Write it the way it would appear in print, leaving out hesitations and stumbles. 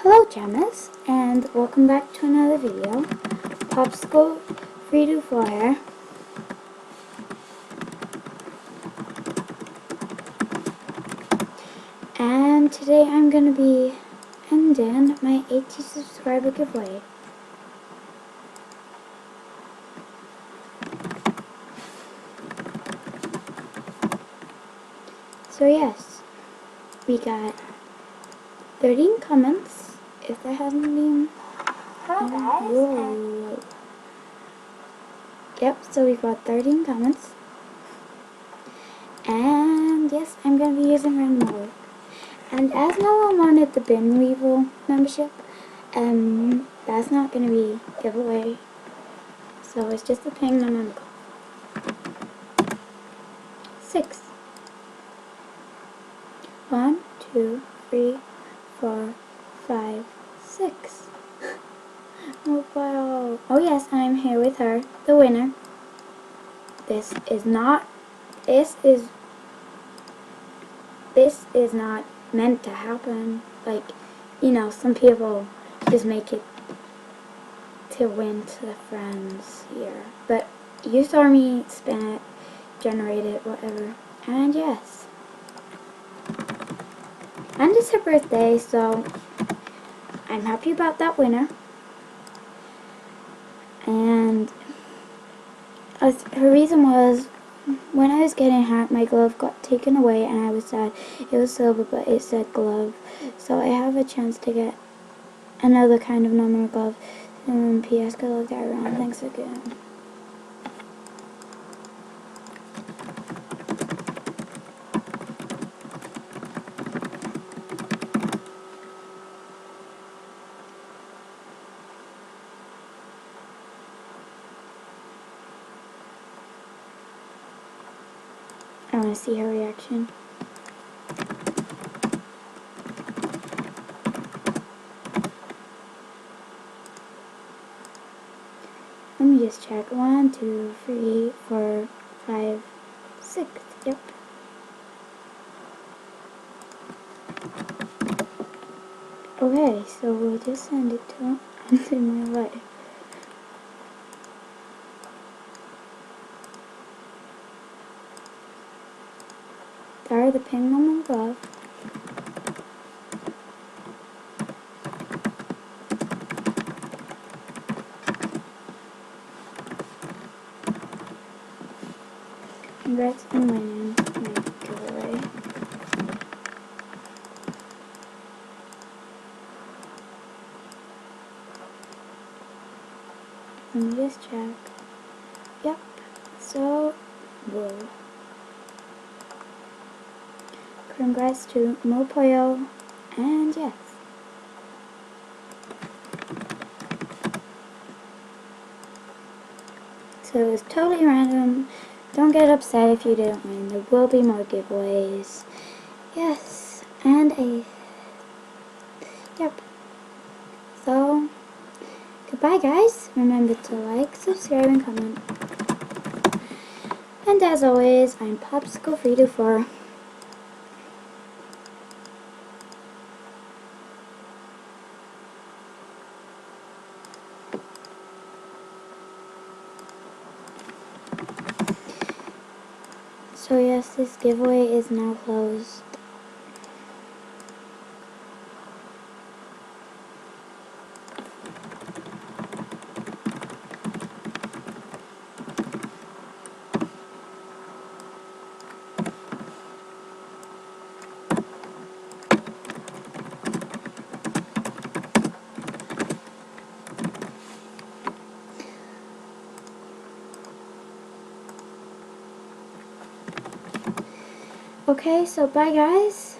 Hello Jammers, and welcome back to another video. Popsicle 324 here. And today I'm going to be ending my 80 subscriber giveaway. So yes, we got 13 comments, if there hasn't been. Whoa. Yep, so we got 13 comments. And yes, I'm going to be using random order. And as no one wanted the Bin Weevil membership, that's not going to be giveaway. So it's just a ping no member. 6. 1, 2, 3, 4, 5, 6. Oh wow. Oh yes, I'm here with her, the winner. This is not meant to happen. Like, you know, some people just make it to win to the friends here. But you saw me spin it, generate it, whatever. And yes. And it's her birthday, so I'm happy about that winner. And her reason was, when I was getting hacked, my glove got taken away and I was sad. It was silver, but it said glove. So I have a chance to get another kind of normal glove. And P.S. Good luck around. Thanks again. I want to see her reaction. Let me just check. 1, 2, 3, 4, 5, 6. Yep. Okay, so we'll just send it to into my life. There are the pin on my glove. Congrats on winning my giveaway. Let me just check. Yep. So, whoa. Congrats to Mopoyo, and yes. So it's totally random. Don't get upset if you didn't win. There will be more giveaways. Yes, and yep. So, goodbye guys. Remember to like, subscribe, and comment. And as always, I'm Popsicle 324. So yes, this giveaway is now closed. Okay, so bye guys.